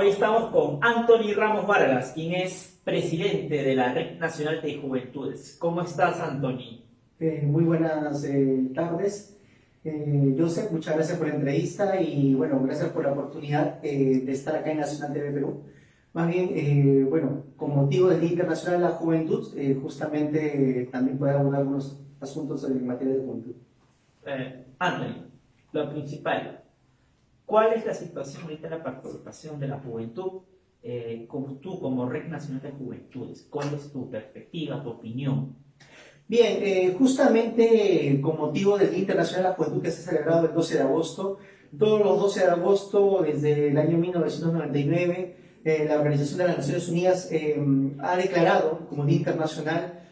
Hoy estamos con Anthony Ramos Vargas, quien es presidente de la Red Nacional de Juventudes. ¿Cómo estás, Anthony? Muy buenas tardes. Joseph, muchas gracias por la entrevista y bueno, gracias por la oportunidad de estar acá en Nacional TV Perú. Más bien, bueno, con motivo del Día Internacional de la Juventud, justamente también puedo abordar algunos asuntos en materia de juventud. Anthony, lo principal, ¿cuál es la situación ahorita de la participación de la juventud como Red Nacional de Juventudes? ¿Cuál es tu perspectiva, tu opinión? Bien, justamente con motivo del Día Internacional de la Juventud que se ha celebrado el 12 de agosto, todos los 12 de agosto desde el año 1999, la Organización de las Naciones Unidas ha declarado como Día Internacional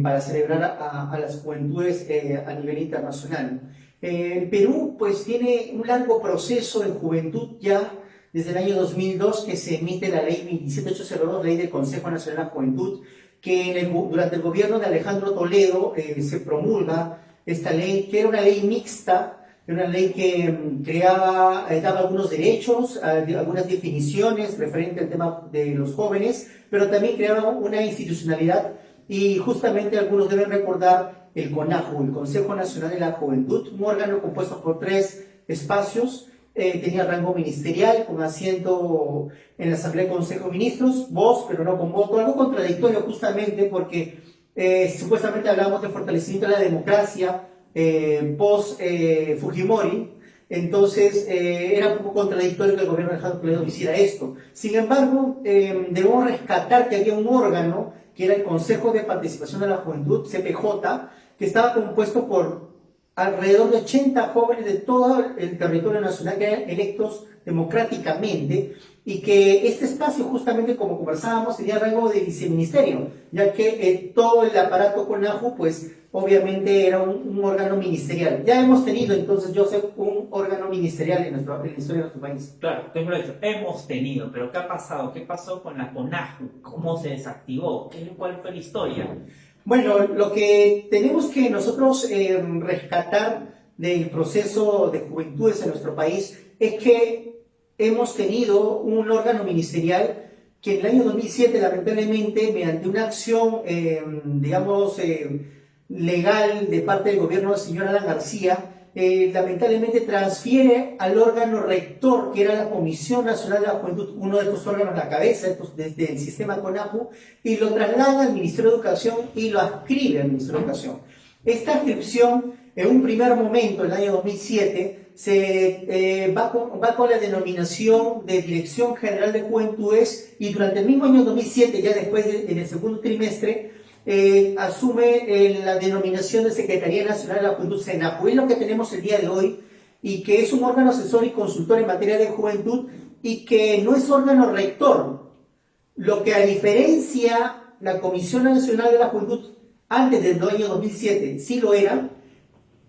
para celebrar a las juventudes a nivel internacional. El Perú pues tiene un largo proceso en juventud ya desde el año 2002 que se emite la ley 27802, ley del Consejo Nacional de la Juventud, que durante el gobierno de Alejandro Toledo se promulga esta ley, que era una ley mixta, una ley que daba algunos derechos, algunas definiciones referente al tema de los jóvenes, pero también creaba una institucionalidad y justamente algunos deben recordar el CONAJU, el Consejo Nacional de la Juventud, un órgano compuesto por 3 espacios. Tenía rango ministerial, con asiento en la Asamblea de Consejo de Ministros, voz, pero no con voto, algo contradictorio justamente porque supuestamente hablábamos de fortalecimiento de la democracia post Fujimori, entonces era un poco contradictorio que el gobierno de Alejandro Toledo hiciera esto. Sin embargo, debemos rescatar que había un órgano, que era el Consejo de Participación de la Juventud, CPJ, que estaba compuesto por alrededor de 80 jóvenes de todo el territorio nacional que eran electos democráticamente y que este espacio justamente como conversábamos tenía rango de viceministerio, ya que todo el aparato CONAJU pues obviamente era un órgano ministerial. Ya hemos tenido entonces, Joseph, un órgano ministerial en la historia de nuestro país. Claro, te lo he dicho, hemos tenido, pero ¿qué ha pasado? ¿Qué pasó con la CONAJU? ¿Cómo se desactivó? ¿Cuál fue la historia? Bueno, lo que tenemos que nosotros rescatar del proceso de juventudes en nuestro país es que hemos tenido un órgano ministerial que en el año 2007, lamentablemente, mediante una acción, legal de parte del gobierno del señor Alan García, lamentablemente transfiere al órgano rector, que era la Comisión Nacional de la Juventud, uno de estos órganos, la cabeza desde el sistema CONAJU, y lo traslada al Ministerio de Educación y lo adscribe al Ministerio de Educación. Esta adscripción, en un primer momento, en el año 2007, va con la denominación de Dirección General de Juventudes, y durante el mismo año 2007, ya después en el segundo trimestre, asume la denominación de Secretaría Nacional de la Juventud, SENAJU. Es lo que tenemos el día de hoy y que es un órgano asesor y consultor en materia de juventud y que no es órgano rector. Lo que a diferencia la Comisión Nacional de la Juventud antes del año 2007 sí lo era,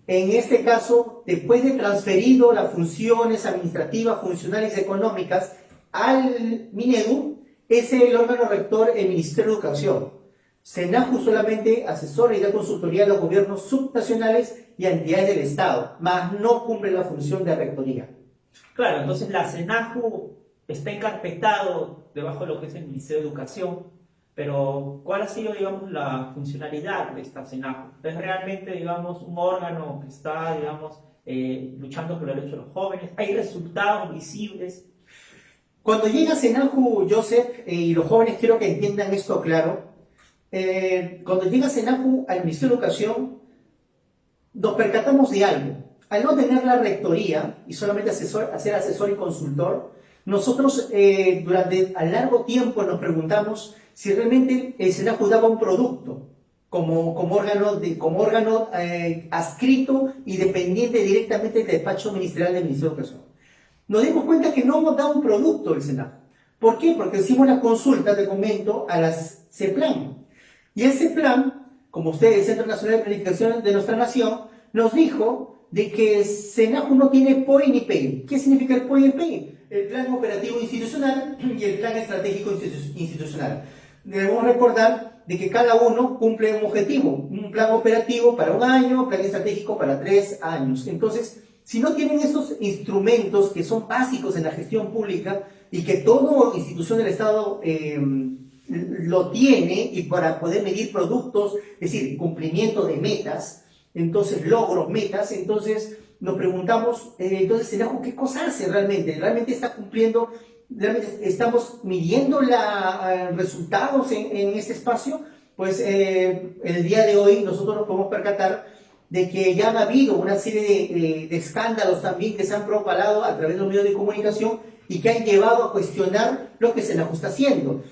en este caso, después de transferido las funciones administrativas, funcionales y económicas al Minedu, es el órgano rector el Ministerio de Educación. SENAJU solamente asesora y da consultoría a los gobiernos subnacionales y a entidades del Estado, mas no cumple la función de rectoría. Claro, entonces la SENAJU está encarpetado debajo de lo que es el Ministerio de Educación, pero ¿cuál ha sido, digamos, la funcionalidad de esta SENAJU? ¿Es realmente, digamos, un órgano que está, digamos, luchando por los derechos de los jóvenes? ¿Hay resultados visibles? Cuando llega SENAJU, Joseph, y los jóvenes quiero que entiendan esto claro, cuando llega SENAJU al Ministerio de Educación, nos percatamos de algo. Al no tener la rectoría y solamente ser asesor y consultor, nosotros durante a largo tiempo nos preguntamos si realmente el SENAJU daba un producto como órgano adscrito y dependiente directamente del despacho ministerial del Ministerio de Educación. Nos dimos cuenta que no da un producto el SENAJU. ¿Por qué? Porque hicimos una consulta de momento a las CEPLAN. Y ese plan, como ustedes, el Centro Nacional de Planificación de nuestra Nación, nos dijo de que SENAJU no tiene POI ni PEI. ¿Qué significa el POI y el PEI? El Plan Operativo Institucional y el Plan Estratégico Institucional. Debemos recordar de que cada uno cumple un objetivo, un plan operativo para un año, plan estratégico para 3 años. Entonces, si no tienen esos instrumentos que son básicos en la gestión pública y que toda institución del Estado lo tiene, y para poder medir productos, es decir, cumplimiento de metas, entonces logros, metas, entonces nos preguntamos, entonces SENAJU, ¿qué cosa hace realmente? ¿Realmente está cumpliendo? ¿Realmente estamos midiendo resultados en este espacio? Pues el día de hoy nosotros nos podemos percatar de que ya ha habido una serie de escándalos también que se han propalado a través de los medios de comunicación y que han llevado a cuestionar lo que SENAJU está haciendo.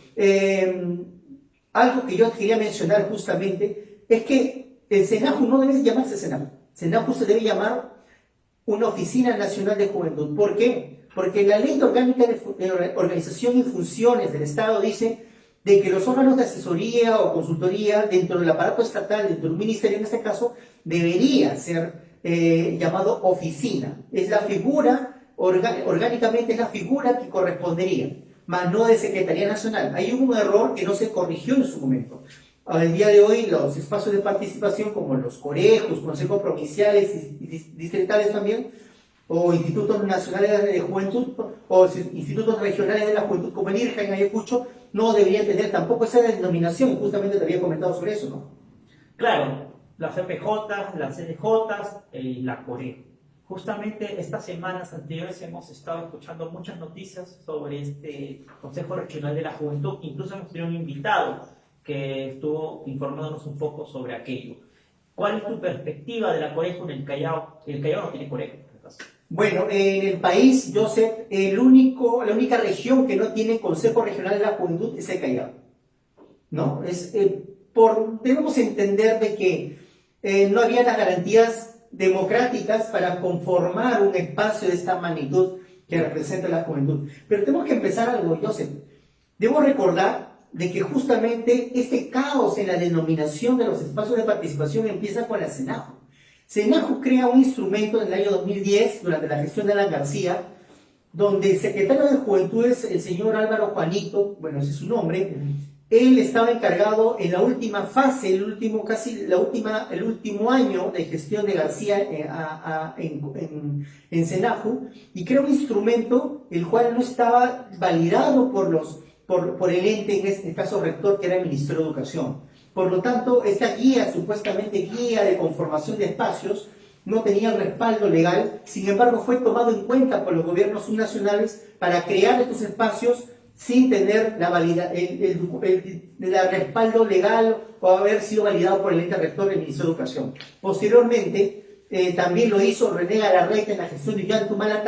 Algo que yo quería mencionar justamente es que el SENAJU no debe llamarse SENAJU. SENAJU se debe llamar una Oficina Nacional de Juventud. ¿Por qué? Porque la Ley Orgánica de Organización y Funciones del Estado dice de que los órganos de asesoría o consultoría dentro del aparato estatal, dentro del ministerio en este caso, debería ser llamado oficina. Es la figura, orgánicamente es la figura que correspondería, más no de Secretaría Nacional. Hay un error que no se corrigió en su momento. Al día de hoy, los espacios de participación como los corejos, consejos provinciales y distritales también, o institutos nacionales de juventud, o institutos regionales de la juventud como el IRJA en Ayacucho, no deberían tener tampoco esa denominación, y justamente te había comentado sobre eso, ¿no? Claro, las FPJ, las CDJ y la CORE. Justamente estas semanas anteriores hemos estado escuchando muchas noticias sobre este Consejo Regional de la Juventud, incluso hemos tenido un invitado que estuvo informándonos un poco sobre aquello. ¿Cuál es tu perspectiva de la COREJO en el Callao? El Callao no tiene COREJO, en este caso. Bueno, en el país, Joseph, la única región que no tiene Consejo Regional de la Juventud es el Callao, ¿no? Debemos entender de que no había las garantías democráticas para conformar un espacio de esta magnitud que representa la juventud. Pero tenemos que empezar algo, Joseph. Debo recordar de que justamente este caos en la denominación de los espacios de participación empieza con la SENAJU. SENAJU crea un instrumento en el año 2010, durante la gestión de Alan García, donde el secretario de Juventudes, el señor Álvaro Juanito, bueno, ese es su nombre, él estaba encargado en la última fase, el último año de gestión de García en SENAJU, y crea un instrumento el cual no estaba validado por el ente, en este caso rector, que era el Ministerio de Educación. Por lo tanto, esta guía, supuestamente guía de conformación de espacios, no tenía respaldo legal, sin embargo fue tomado en cuenta por los gobiernos subnacionales para crear estos espacios sin tener el respaldo legal o haber sido validado por el ente rector del Ministerio de Educación. Posteriormente, también lo hizo René Galarreta en la gestión de Ollanta Humala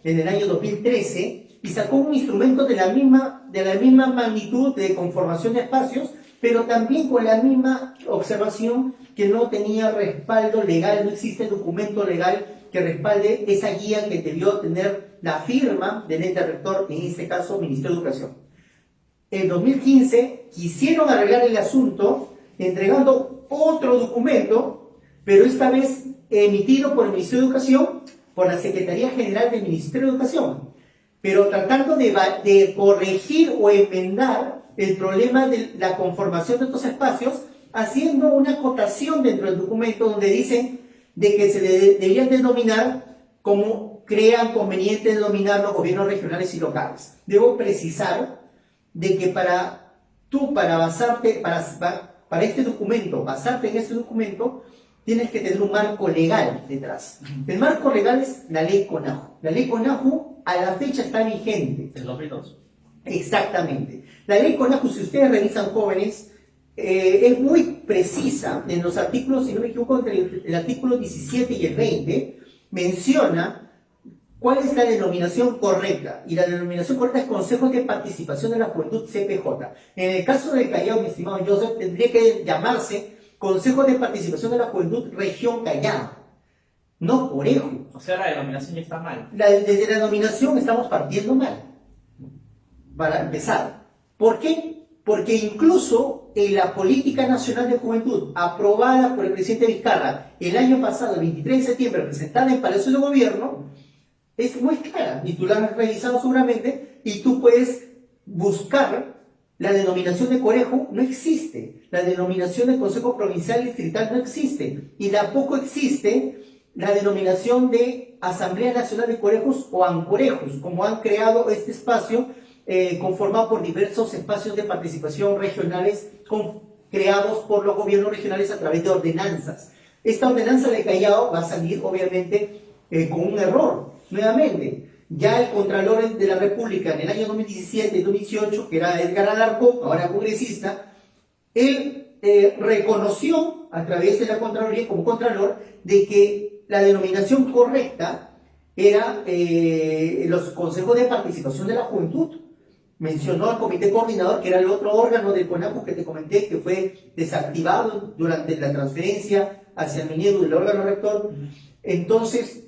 en el año 2013, y sacó un instrumento de la misma magnitud de conformación de espacios, pero también con la misma observación que no tenía respaldo legal, no existe documento legal que respalde esa guía que debió tener la firma del ente rector, en este caso Ministerio de Educación. En 2015 quisieron arreglar el asunto entregando otro documento, pero esta vez emitido por el Ministerio de Educación, por la Secretaría General del Ministerio de Educación, pero tratando de corregir o enmendar el problema de la conformación de estos espacios, haciendo una acotación dentro del documento donde dicen de que se deberían denominar como crean conveniente denominar los gobiernos regionales y locales. Debo precisar de que para este documento, basarte en este documento, tienes que tener un marco legal detrás. El marco legal es la ley CONAJU. La ley CONAJU a la fecha está vigente. El 2002. Exactamente. La ley CONAJU, si ustedes revisan, jóvenes, es muy precisa en los artículos, si no me equivoco, entre el artículo 17 y el 20, menciona cuál es la denominación correcta. Y la denominación correcta es Consejo de Participación de la Juventud, CPJ. En el caso del Callao, mi estimado Joseph, tendría que llamarse Consejo de Participación de la Juventud Región Callao, no COREJU. O sea, la denominación ya está mal. Desde la denominación estamos partiendo mal, para empezar. ¿Por qué? Porque incluso en la Política Nacional de Juventud, aprobada por el presidente Vizcarra el año pasado, el 23 de septiembre, presentada en Palacio de Gobierno, es muy clara, y tú la has revisado seguramente, y tú puedes buscar la denominación de COREJU, no existe. La denominación de Consejo Provincial y Distrital no existe. Y tampoco existe la denominación de Asamblea Nacional de Corejos o ANCOREJOS, como han creado este espacio conformado por diversos espacios de participación regionales creados por los gobiernos regionales a través de ordenanzas. Esta ordenanza de Callao va a salir obviamente con un error, nuevamente. Ya el Contralor de la República en el año 2017 y 2018, que era Edgar Alarcón, ahora congresista, él reconoció a través de la Contraloría como Contralor de que la denominación correcta era los consejos de participación de la juventud. Mencionó al comité coordinador, que era el otro órgano del CONACU que te comenté, que fue desactivado durante la transferencia hacia el MINEDU del órgano rector. Entonces,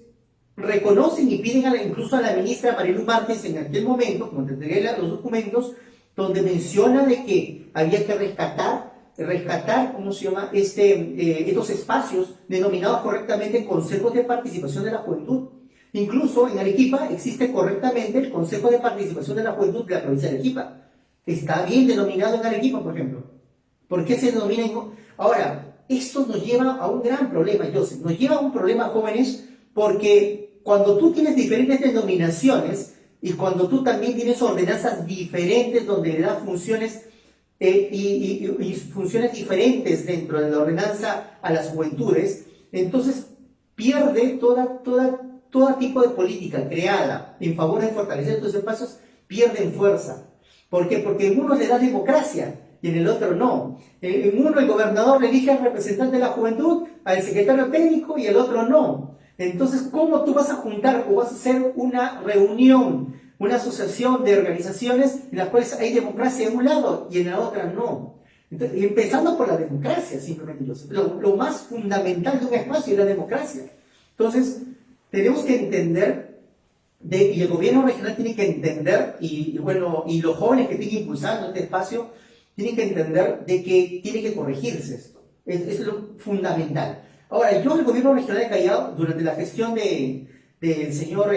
reconocen y piden incluso a la ministra Marilu Martins en aquel momento, como te entregué los documentos, donde menciona de que había que rescatar, ¿cómo se llama?, estos espacios denominados correctamente consejos de participación de la juventud. Incluso en Arequipa existe correctamente el Consejo de Participación de la Juventud de la provincia de Arequipa. Está bien denominado en Arequipa, por ejemplo. ¿Por qué se denomina en... Ahora, esto nos lleva a un gran problema, Joseph. Nos lleva a un problema, jóvenes, porque cuando tú tienes diferentes denominaciones y cuando tú también tienes ordenanzas diferentes donde le das funciones y funciones diferentes dentro de la ordenanza a las juventudes, entonces pierde todo tipo de política creada en favor de fortalecer estos espacios, pierden fuerza. ¿Por qué? Porque en uno le da democracia y en el otro no. En uno el gobernador elige al representante de la juventud, al secretario técnico, y el otro no. Entonces, ¿cómo tú vas a juntar o vas a hacer una reunión, una asociación de organizaciones en las cuales hay democracia en un lado y en la otra no? Entonces, empezando por la democracia, simplemente. Lo más fundamental de un espacio es la democracia. Entonces, tenemos que entender, y el gobierno regional tiene que entender, y los jóvenes que tienen que impulsar este espacio, tienen que entender de que tiene que corregirse esto. Es lo fundamental. Ahora, el gobierno regional de Callao, durante la gestión del señor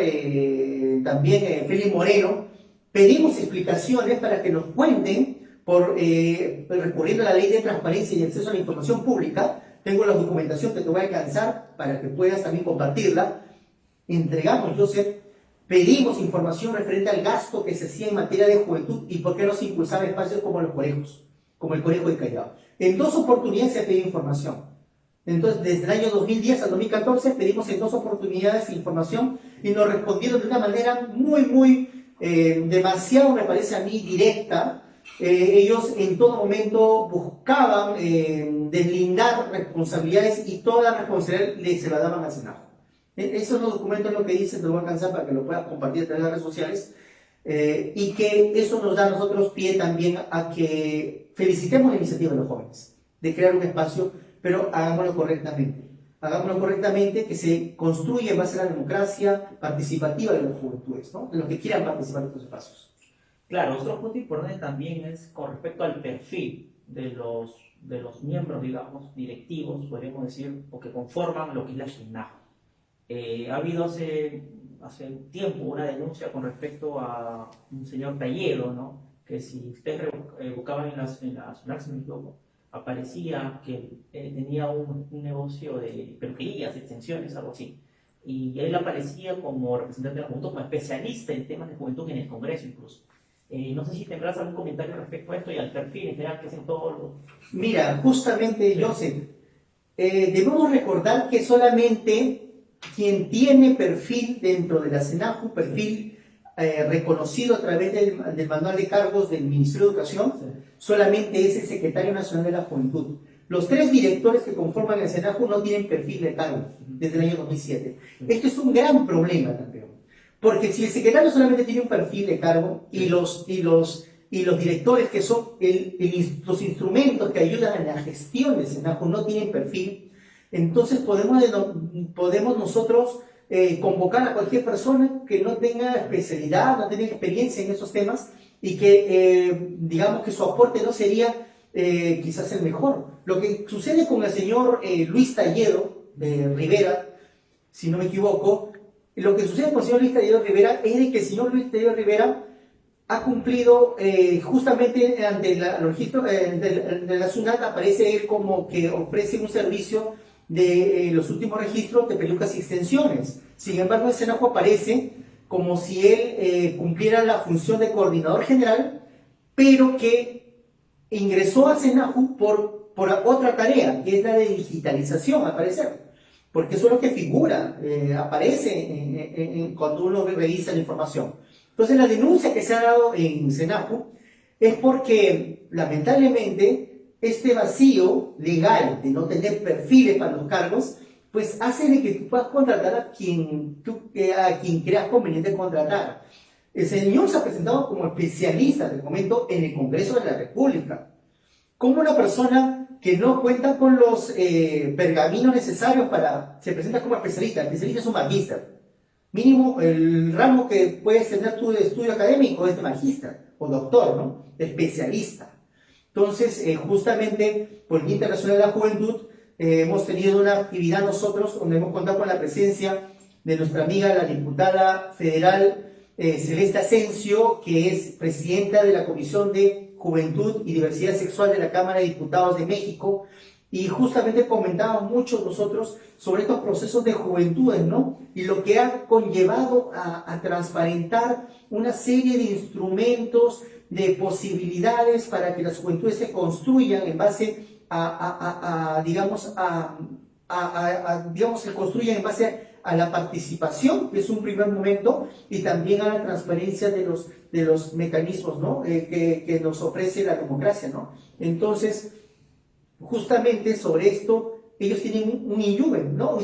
también Félix Moreno, pedimos explicaciones para que nos cuenten, recurriendo a la ley de transparencia y acceso a la información pública. Tengo la documentación que te voy a alcanzar para que puedas también compartirla. Entregamos, Joseph, pedimos información referente al gasto que se hacía en materia de juventud y por qué no se impulsaban espacios como los corejos, como el Conejo de Callao. En 2 oportunidades se ha pedido información. Entonces, desde el año 2010 al 2014 pedimos en 2 oportunidades información y nos respondieron de una manera demasiado, me parece a mí, directa. Ellos en todo momento buscaban deslindar responsabilidades y toda la responsabilidad se la daban al Senado. Esos son los documentos, lo que dicen, te lo voy a alcanzar para que lo puedas compartir a través de las redes sociales, y que eso nos da a nosotros pie también a que felicitemos la iniciativa de los jóvenes, de crear un espacio, pero hagámoslo correctamente, que se construya en base a la democracia participativa de las juventudes, ¿no?, de los que quieran participar en estos espacios. Claro, otro punto importante también es con respecto al perfil de los miembros, digamos, directivos, podríamos decir, o que conforman lo que es la SUNAJU. Ha habido hace un tiempo una denuncia con respecto a un señor Tallero, ¿no?, que si ustedes buscaban en las aparecía que tenía un negocio de peluquerías, extensiones, algo así. Y él aparecía como representante de la juventud, como especialista en temas de juventud en el Congreso incluso. No sé si tendrás algún comentario respecto a esto y al perfil en general que es en todo lo... Mira, justamente, Joseph, debemos recordar que solamente quien tiene perfil dentro de la SENAJU, perfil reconocido a través del manual de cargos del Ministerio de Educación, solamente es el Secretario Nacional de la Juventud. Los 3 directores que conforman el SENAJU no tienen perfil de cargo desde el año 2007. Esto es un gran problema también, porque si el secretario solamente tiene un perfil de cargo y los directores, que son los instrumentos que ayudan a la gestión del SENAJU, no tienen perfil, entonces podemos nosotros convocar a cualquier persona que no tenga especialidad, no tenga experiencia en esos temas y que digamos que su aporte no sería quizás el mejor. Lo que sucede con el señor Luis Talledo de Rivera, si no me equivoco, lo que sucede con el señor Luis Talledo Rivera es de que el señor Luis Talledo Rivera ha cumplido justamente ante el registro de la SUNAT, aparece él como que ofrece un servicio de los últimos registros de pelucas y extensiones. Sin embargo, el SENAJU aparece como si él cumpliera la función de coordinador general, pero que ingresó al SENAJU por otra tarea, que es la de digitalización, al parecer. Porque eso es lo que figura, aparece cuando uno revisa la información. Entonces, la denuncia que se ha dado en SENAJU es porque, lamentablemente, este vacío legal de no tener perfiles para los cargos, pues hace de que tú puedas contratar a quien creas conveniente contratar. El señor se ha presentado como especialista, te comento, en el Congreso de la República. Como una persona que no cuenta con los pergaminos necesarios se presenta como especialista. El especialista es un magíster. Mínimo, el ramo que puedes tener tú de estudio académico es de magíster o doctor, ¿no? Especialista. Entonces, justamente por el Día Internacional de la Juventud, hemos tenido una actividad nosotros donde hemos contado con la presencia de nuestra amiga, la diputada federal Celeste Asensio, que es presidenta de la Comisión de Juventud y Diversidad Sexual de la Cámara de Diputados de México, y justamente comentábamos mucho nosotros sobre estos procesos de juventudes, ¿no? Y lo que ha conllevado a transparentar una serie de instrumentos, de posibilidades para que las juventudes se construyan en base se construyan en base a la participación, que es un primer momento, y también a la transparencia de los mecanismos, ¿no? que nos ofrece la democracia, ¿no? Entonces, justamente sobre esto, ellos tienen un INJUVE, ¿no?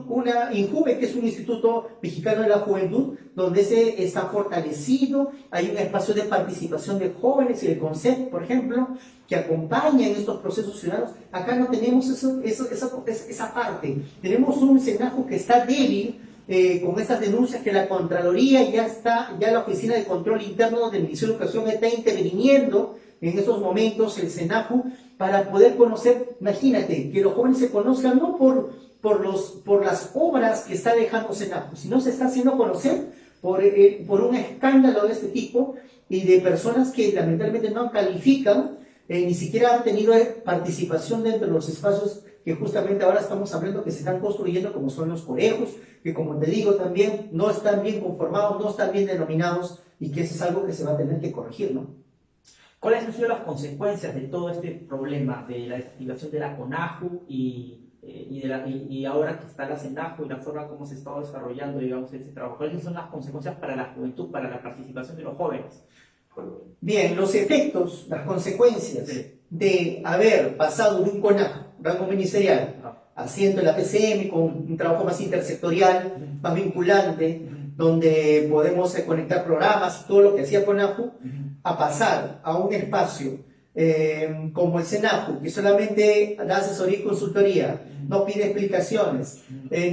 Una INJUVE, que es un Instituto Mexicano de la Juventud, donde se está fortalecido, hay un espacio de participación de jóvenes y de CONCEP, por ejemplo, que acompañan estos procesos ciudadanos. Acá no tenemos esa parte. Tenemos un SENAJU que está débil, con estas denuncias que la Contraloría ya la Oficina de Control Interno del Ministerio de Educación está interviniendo en estos momentos, el SENAJU, para poder conocer. Imagínate, que los jóvenes se conozcan no por las obras que está dejando SENAJU, sino se está haciendo conocer por un escándalo de este tipo y de personas que lamentablemente no califican, ni siquiera han tenido participación dentro de los espacios que justamente ahora estamos hablando que se están construyendo, como son los corejos, que como te digo también no están bien conformados, no están bien denominados, y que eso es algo que se va a tener que corregir, ¿no? ¿Cuáles han sido las consecuencias de todo este problema de la desactivación de la CONAJU y ahora que está la SENAJU y la forma como se está desarrollando, digamos, ese trabajo? ¿Cuáles son las consecuencias para la juventud, para la participación de los jóvenes? Bien, los efectos, las consecuencias de haber pasado de un CONAJU, rango ministerial, asiento en la PCM, con un trabajo más intersectorial, más vinculante, donde podemos conectar programas y todo lo que hacía CONAJU, a pasar a un espacio como el SENAJU, que solamente da asesoría y consultoría, no pide explicaciones,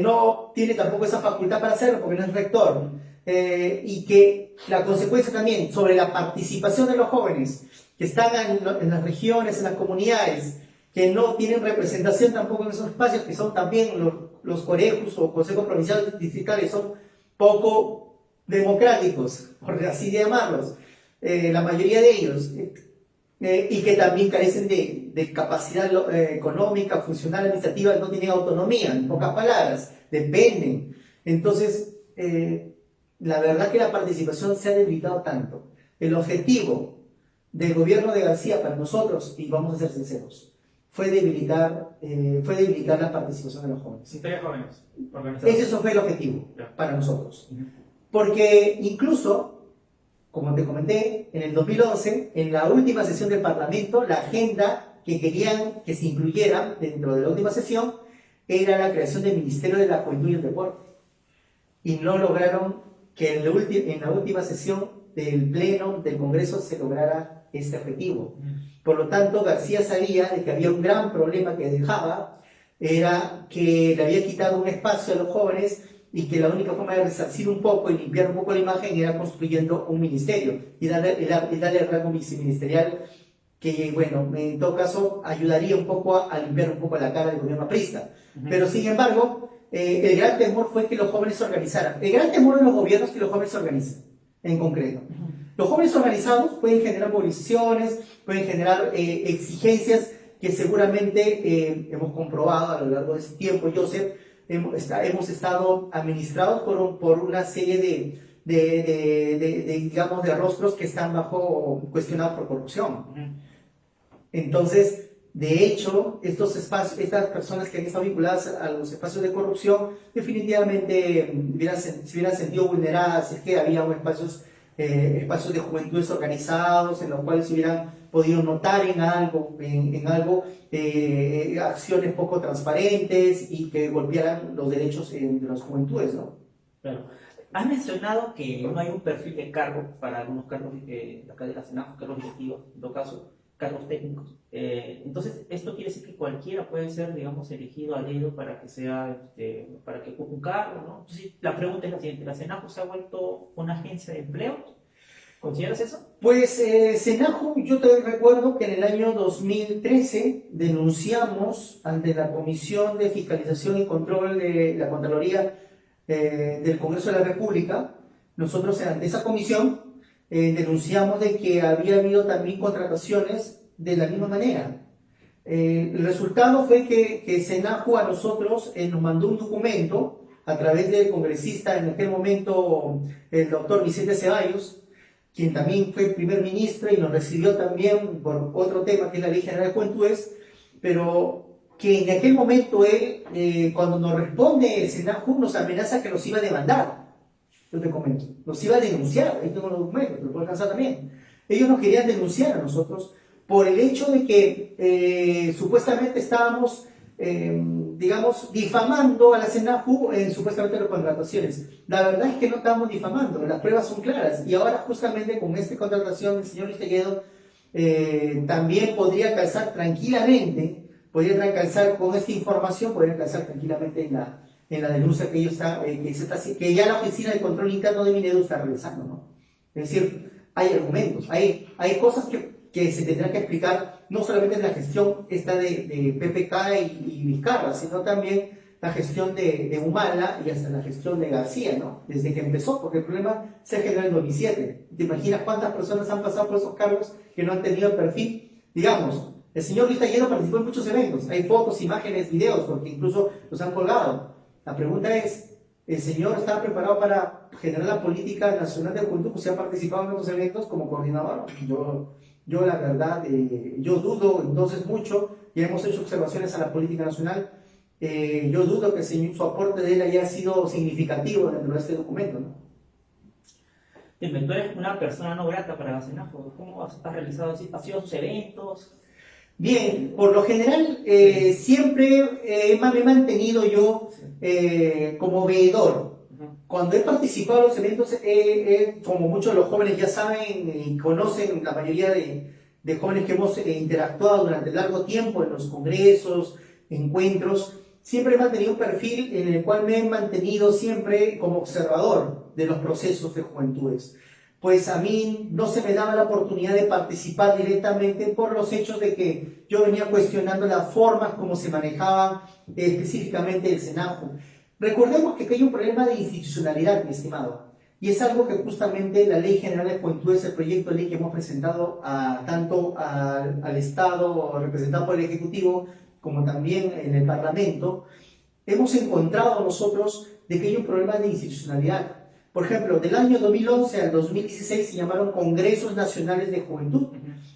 no tiene tampoco esa facultad para hacerlo porque no es rector, y que la consecuencia también sobre la participación de los jóvenes que están en las regiones, en las comunidades, que no tienen representación tampoco en esos espacios, que son también los corejos o consejos provinciales distritales, son poco democráticos, por así llamarlos, la mayoría de ellos, y que también carecen de capacidad económica, funcional, administrativa, no tienen autonomía, en pocas palabras, dependen. Entonces, la verdad que la participación se ha debilitado tanto. El objetivo del gobierno de García para nosotros, y vamos a ser sinceros, fue debilitar la participación de los jóvenes. Historia jóvenes. Ese fue el objetivo para nosotros. Porque incluso, como te comenté, en el 2011, en la última sesión del Parlamento, la agenda que querían que se incluyera dentro de la última sesión era la creación del Ministerio de la Juventud y el Deporte. Y no lograron que en la última sesión del Pleno del Congreso se lograra este objetivo. Por lo tanto, García sabía de que había un gran problema que dejaba, era que le había quitado un espacio a los jóvenes y que la única forma de resarcir un poco y limpiar un poco la imagen era construyendo un ministerio y darle el rango viceministerial que, bueno, en todo caso ayudaría un poco a limpiar un poco la cara del gobierno aprista. Pero sin embargo, el gran temor fue que los jóvenes se organizaran. El gran temor de los gobiernos es que los jóvenes se organicen, en concreto. Los jóvenes organizados pueden generar movilizaciones, pueden generar exigencias que seguramente hemos comprobado a lo largo de ese tiempo, Joseph, hemos estado administrados por una serie digamos, de rostros que están cuestionados por corrupción. Entonces, de hecho, estas personas que han estado vinculadas a los espacios de corrupción, definitivamente se hubieran sentido vulneradas si es que había espacios de juventudes organizados en los cuales se hubieran podido notar en algo acciones poco transparentes y que golpearan los derechos de las juventudes, ¿no? Claro. Has mencionado que no hay un perfil de cargo para algunos cargos de la cadena Senado, cargos directivos, en todo caso, cargos técnicos. Entonces, esto quiere decir que cualquiera puede ser, digamos, elegido a dedo para que para que ocupe un cargo, ¿no? Entonces, la pregunta es la siguiente: ¿la Senajo se ha vuelto una agencia de empleo? ¿Consideras eso? Pues Senajo, yo te recuerdo que en el año 2013 denunciamos ante la Comisión de Fiscalización y Control de la Contraloría del Congreso de la República. Nosotros ante esa comisión denunciamos de que había habido también contrataciones de la misma manera. El resultado fue que Senajo a nosotros nos mandó un documento a través del congresista en aquel momento, el doctor Vicente Ceballos, quien también fue primer ministro y nos recibió también por otro tema que es la Ley General de Juventudes, pero que en aquel momento él, cuando nos responde el Senajo, nos amenaza que nos iba a demandar. Yo te comento, nos iba a denunciar, ahí tengo los documentos, lo puedo alcanzar también. Ellos nos querían denunciar a nosotros por el hecho de que supuestamente estábamos, digamos, difamando a la Senajo en supuestamente las contrataciones. La verdad es que no estábamos difamando, las pruebas son claras, y ahora justamente con esta contratación del señor Luis Tejedo también podría calzar tranquilamente, con esta información, podría calzar tranquilamente en la denuncia que que ya la Oficina de Control Interno de Minedu está realizando, ¿no? Es decir, hay argumentos, hay cosas que se tendrán que explicar, no solamente en la gestión esta de PPK y Vizcarra, sino también la gestión de Humala y hasta la gestión de García, ¿no? Desde que empezó, porque el problema se generó en 2007. ¿Te imaginas cuántas personas han pasado por esos cargos que no han tenido el perfil? Digamos, el señor Luis Talledo participó en muchos eventos, hay fotos, imágenes, videos, porque incluso los han colgado. La pregunta es, ¿el señor estaba preparado para generar la política nacional de juventud? Pues se ha participado en otros eventos como coordinador. Yo la verdad, yo dudo entonces mucho, y hemos hecho observaciones a la política nacional, yo dudo que su aporte de él haya sido significativo dentro de este documento, ¿no? Dime, tú eres una persona no grata para la Senajo. ¿Cómo has realizado así? ¿Has ido a sus eventos? Bien, por lo general siempre me he mantenido yo como veedor. Cuando he participado en los eventos, como muchos de los jóvenes ya saben y conocen, la mayoría de jóvenes que hemos interactuado durante largo tiempo en los congresos, encuentros, siempre he mantenido un perfil en el cual me he mantenido siempre como observador de los procesos de juventudes. Pues a mí no se me daba la oportunidad de participar directamente por los hechos de que yo venía cuestionando las formas como se manejaba específicamente el Senajo. Recordemos que aquí hay un problema de institucionalidad, mi estimado, y es algo que justamente la Ley General de Juventudes, el proyecto de ley que hemos presentado tanto al Estado, representado por el Ejecutivo, como también en el Parlamento, hemos encontrado nosotros de que hay un problema de institucionalidad. Por ejemplo, del año 2011 al 2016 se llamaron Congresos Nacionales de Juventud.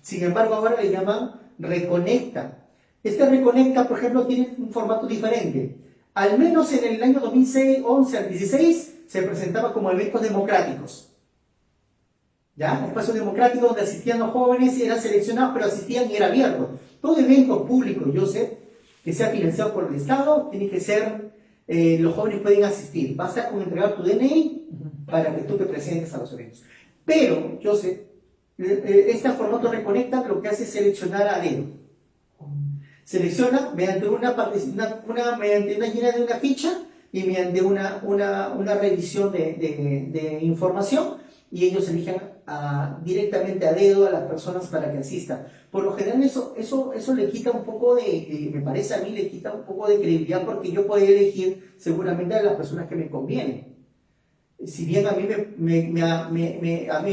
Sin embargo, ahora le llaman Reconecta. Este Reconecta, por ejemplo, tiene un formato diferente. Al menos en el año 2011 al 2016 se presentaba como eventos democráticos. ¿Ya? Espacios democráticos donde asistían los jóvenes y eran seleccionados, pero asistían y era abierto. Todo evento público, yo sé, que sea financiado por el Estado, tiene que ser, los jóvenes pueden asistir. Basta con entregar tu DNI para que tú te presentes a los eventos. Pero, yo sé, este formato Reconecta lo que hace es seleccionar a dedo. Selecciona mediante mediante una llena de una ficha y mediante una revisión de información, y ellos eligen directamente a dedo a las personas para que asistan. Por lo general eso le quita un poco me parece a mí, le quita un poco de credibilidad, porque yo podría elegir seguramente a las personas que me convienen. Si bien a mí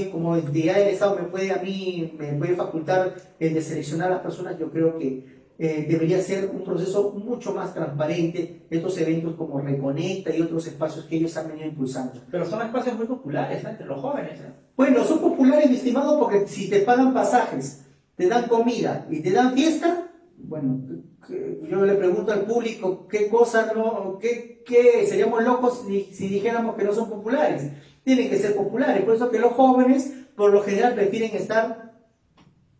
como entidad del Estado me puede facultar el de seleccionar a las personas, yo creo que debería ser un proceso mucho más transparente, estos eventos como Reconecta y otros espacios que ellos han venido impulsando. Pero son espacios muy populares, ¿no?, entre los jóvenes, ¿no? Bueno, son populares, mi estimado, porque si te pagan pasajes, te dan comida y te dan fiesta, bueno, yo le pregunto al público qué cosas no, qué seríamos locos si dijéramos que no son populares. Tienen que ser populares, por eso que los jóvenes por lo general prefieren estar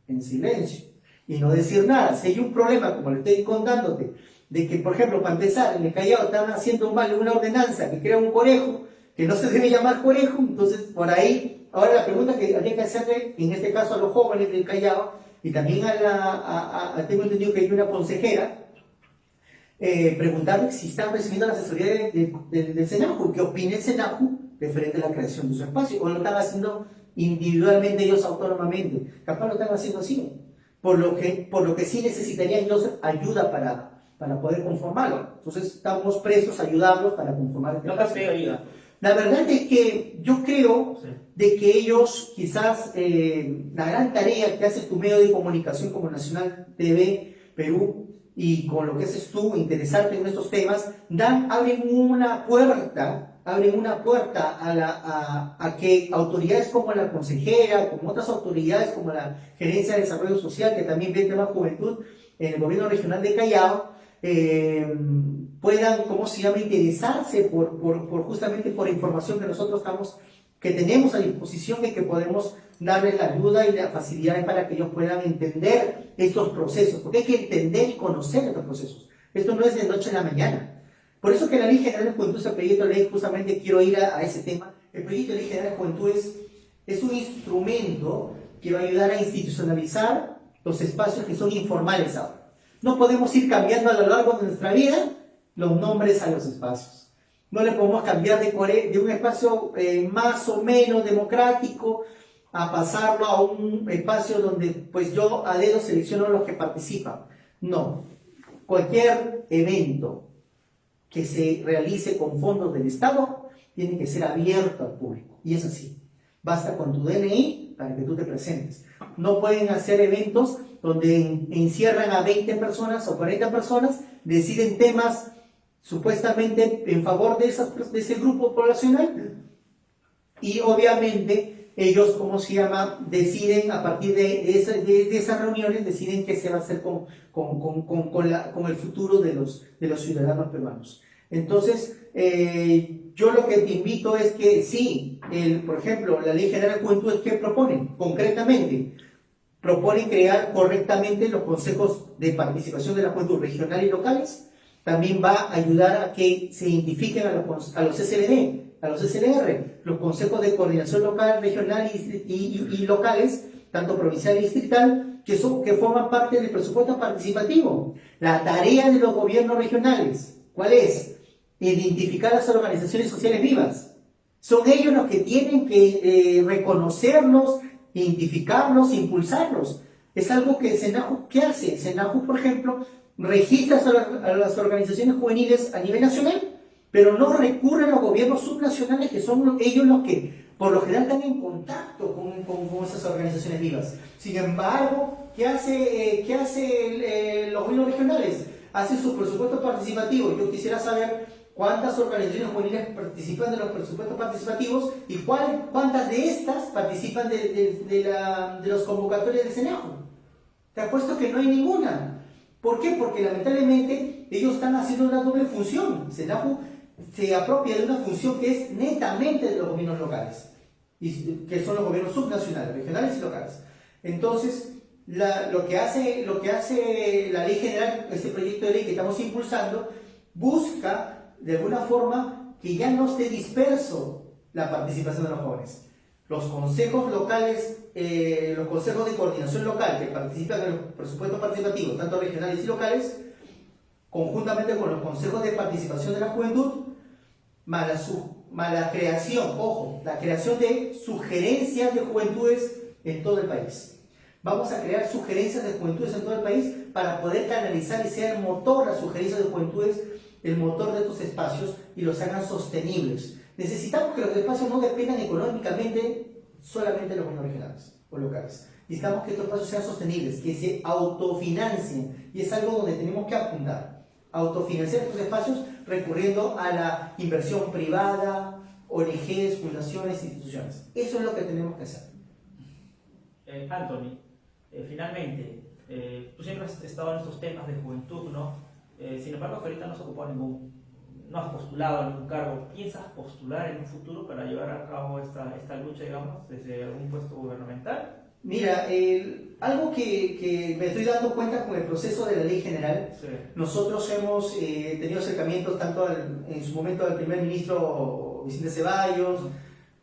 en silencio y no decir nada. Si hay un problema, como le estoy contándote, de que, por ejemplo, para empezar, en el Callao están haciendo mal una ordenanza que crea un conejo, que no se debe llamar conejo, entonces por ahí, ahora la pregunta que habría que hacerle, en este caso a los jóvenes del Callao, y también tengo entendido que hay una consejera, preguntarle si están recibiendo la asesoría del SENAJU, qué opina el SENAJU referente a la creación de su espacio, o lo están haciendo individualmente ellos autónomamente, capaz lo están haciendo así, por lo que sí necesitarían ellos ayuda para poder conformarlo. Entonces estamos prestos a ayudarlos para conformar este No espacio. te oiga. La verdad es que yo creo de que ellos quizás la gran tarea que hace tu medio de comunicación como Nacional TV Perú y con lo que haces tú, interesarte en estos temas, abren una puerta a que autoridades como la consejera, como otras autoridades como la Gerencia de Desarrollo Social, que también ve el tema juventud en el gobierno regional de Callao, puedan, interesarse justamente por información que nosotros que tenemos a disposición y que podemos darles la ayuda y las facilidades para que ellos puedan entender estos procesos, porque hay que entender y conocer estos procesos. Esto no es de noche a la mañana. Por eso que la Ley General de Juventud, el proyecto de ley, justamente quiero ir a ese tema. El proyecto de Ley General de Juventud es un instrumento que va a ayudar a institucionalizar los espacios que son informales ahora. No podemos ir cambiando a lo largo de nuestra vida los nombres a los espacios. No le podemos cambiar de un espacio más o menos democrático a pasarlo a un espacio donde pues yo a dedo selecciono a los que participan. No. Cualquier evento que se realice con fondos del Estado tiene que ser abierto al público. Y es así. Basta con tu DNI para que tú te presentes. No pueden hacer eventos donde encierran a 20 personas o 40 personas, deciden temas supuestamente en favor de ese grupo poblacional y obviamente ellos, deciden a partir de esas reuniones, deciden qué se va a hacer con el futuro de los ciudadanos peruanos. Entonces, yo lo que te invito es que sí, por ejemplo, la Ley General de Juventud, ¿qué propone? Concretamente, propone crear correctamente los consejos de participación de la juventud regional y locales. También va a ayudar a que se identifiquen a los SLD, a los SLR, los consejos de coordinación local, regional y locales, tanto provincial y distrital, que forman parte del presupuesto participativo. La tarea de los gobiernos regionales, ¿cuál es? Identificar las organizaciones sociales vivas. Son ellos los que tienen que reconocerlos, identificarlos, impulsarlos. Es algo que el SENAJU, ¿qué hace? El SENAJU, por ejemplo, registra a las organizaciones juveniles a nivel nacional, pero no recurre a los gobiernos subnacionales, que son ellos los que por lo general están en contacto con esas organizaciones vivas. Sin embargo, ¿qué hace los gobiernos regionales? Hacen su presupuesto participativo. Yo quisiera saber cuántas organizaciones juveniles participan de los presupuestos participativos y cuántas de estas participan de los convocatorios del SENAJU. Te apuesto que no hay ninguna. ¿Por qué? Porque lamentablemente ellos están haciendo una doble función. El SENAJU se apropia de una función que es netamente de los gobiernos locales, que son los gobiernos subnacionales, regionales y locales. Entonces, lo que hace la Ley General, este proyecto de ley que estamos impulsando, busca de alguna forma que ya no esté disperso la participación de los jóvenes. Los consejos locales, los consejos de coordinación local que participan en los presupuestos participativos, tanto regionales y locales, conjuntamente con los consejos de participación de la juventud, más la creación, la creación de sugerencias de juventudes en todo el país. Vamos a crear sugerencias de juventudes en todo el país para poder canalizar y ser el motor, las sugerencias de juventudes, el motor de estos espacios y los hagan sostenibles. Necesitamos que los espacios no dependan económicamente solamente de los gobiernos regionales o locales. necesitamos que estos espacios sean sostenibles, que se autofinancien, y es algo donde tenemos que apuntar, autofinanciar estos espacios recurriendo a la inversión privada, ONGs, fundaciones, instituciones. Eso es lo que tenemos que hacer. Anthony, finalmente, tú siempre has estado en estos temas de juventud, ¿no? Sin embargo, hasta ahorita no has ocupado no has postulado a ningún cargo. ¿Piensas postular en un futuro para llevar a cabo esta lucha, digamos, desde algún puesto gubernamental? Mira, algo que me estoy dando cuenta con el proceso de la ley general, Sí. nosotros hemos tenido acercamientos tanto en su momento al primer ministro Vicente Ceballos,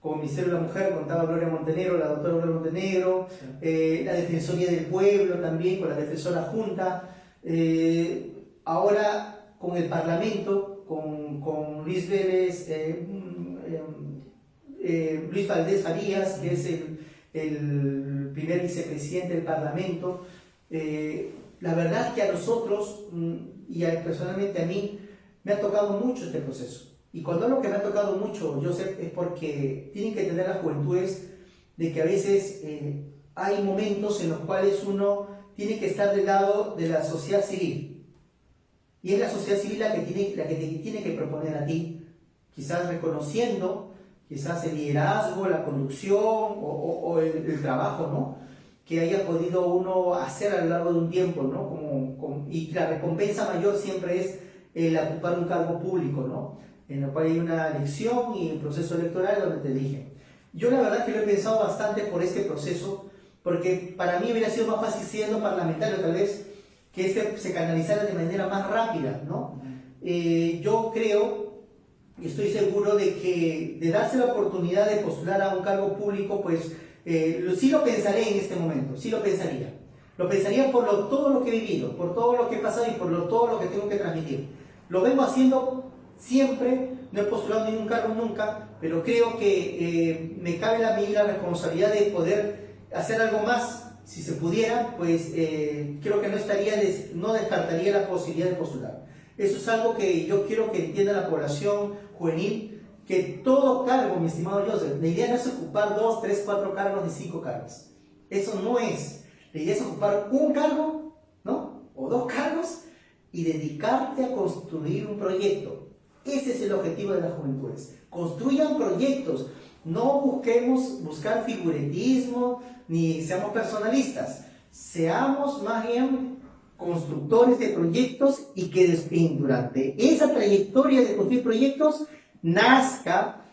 con el Ministerio de la Mujer, contaba Gloria Montenegro, la doctora Gloria Montenegro, Sí. la Defensoría del Pueblo también, con la Defensora Junta, ahora con el Parlamento, con Luis Vélez, Luis Valdés Farías, que es el primer vicepresidente del Parlamento. La verdad que a nosotros, personalmente a mí, me ha tocado mucho este proceso. Y cuando hablo que me ha tocado mucho, Joseph, es porque tienen que entender las juventudes de que a veces hay momentos en los cuales uno tiene que estar del lado de la sociedad civil. Y es la sociedad civil la que te tiene que proponer a ti, quizás reconociendo, quizás el liderazgo, la conducción o el trabajo, ¿no?, que haya podido uno hacer a lo largo de un tiempo, ¿no? Y la recompensa mayor siempre es el ocupar un cargo público, ¿no?, en el cual hay una elección y un proceso electoral donde te eligen. Yo la verdad que lo he pensado bastante por este proceso, porque para mí hubiera sido más fácil siendo parlamentario tal vez, que se canalizara de manera más rápida, ¿no? Yo creo y estoy seguro de darse la oportunidad de postular a un cargo público, pues sí lo pensaré en este momento, sí lo pensaría. Lo pensaría por todo lo que he vivido, por todo lo que he pasado y por todo lo que tengo que transmitir. Lo vengo haciendo siempre, no he postulado ningún cargo nunca, pero creo que me cabe a mí la responsabilidad de poder hacer algo más. Si se pudiera, pues creo que no descartaría la posibilidad de postular. Eso es algo que yo quiero que entienda la población juvenil, que todo cargo, mi estimado Joseph, la idea no es ocupar 2, 3, 4 cargos ni 5 cargos. Eso no es. La idea es ocupar un cargo, ¿no?, o 2 cargos y dedicarte a construir un proyecto. Ese es el objetivo de las juventudes. Construyan proyectos. No buscar figuretismo, ni seamos personalistas. Seamos más bien constructores de proyectos y que durante esa trayectoria de construir proyectos nazca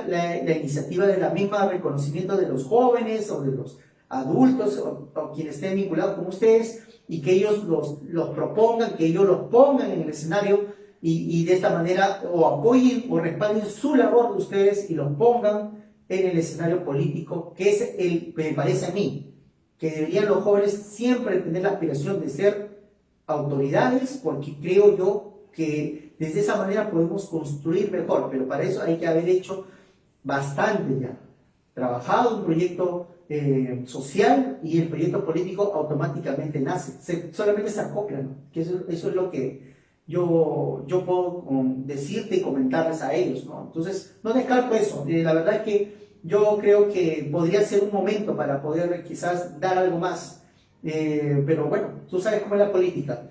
la iniciativa de la misma reconocimiento de los jóvenes o de los adultos o quienes estén vinculados con ustedes, y que ellos los propongan, que ellos los pongan en el escenario y de esta manera o apoyen o respalden su labor de ustedes y los pongan en el escenario político, que es el que me parece a mí, que deberían los jóvenes siempre tener la aspiración de ser autoridades, porque creo yo que desde esa manera podemos construir mejor, pero para eso hay que haber hecho bastante ya, trabajado un proyecto social, y el proyecto político automáticamente nace, solamente se acopla, ¿no? Que eso es lo que yo puedo decirte y comentarles a ellos, ¿no? Entonces, no descarto eso. La verdad es que yo creo que podría ser un momento para poder quizás dar algo más. Pero bueno, tú sabes cómo es la política.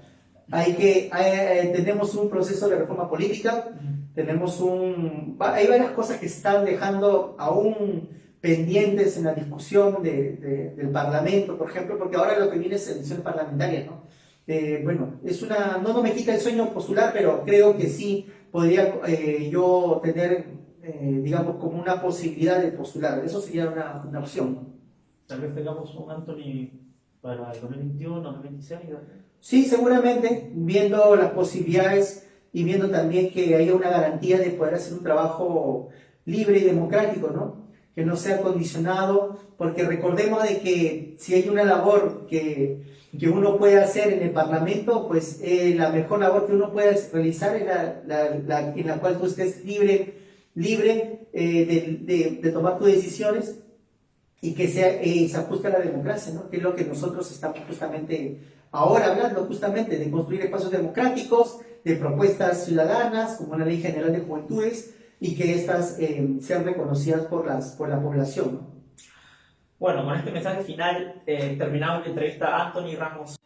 Tenemos un proceso de reforma política, hay varias cosas que se están dejando aún pendientes en la discusión del Parlamento, por ejemplo, porque ahora lo que viene es elección parlamentaria, ¿no? Bueno, no me quita el sueño postular, pero creo que sí podría yo tener, digamos, como una posibilidad de postular. Eso sería una opción. Tal vez tengamos un Anthony para el 2021, 2026. ¿no? Sí, seguramente, viendo las posibilidades y viendo también que haya una garantía de poder hacer un trabajo libre y democrático, ¿no? Que no sea condicionado, porque recordemos de que si hay una labor que uno puede hacer en el Parlamento, pues la mejor labor que uno puede realizar es en la cual tú estés libre de tomar tus decisiones y que se ajuste a la democracia, ¿no? Que es lo que nosotros estamos justamente ahora hablando, justamente de construir espacios democráticos, de propuestas ciudadanas, como una ley general de juventudes, y que estas sean reconocidas por la población, ¿no? Bueno, con este mensaje final terminamos la entrevista a Anthony Ramos.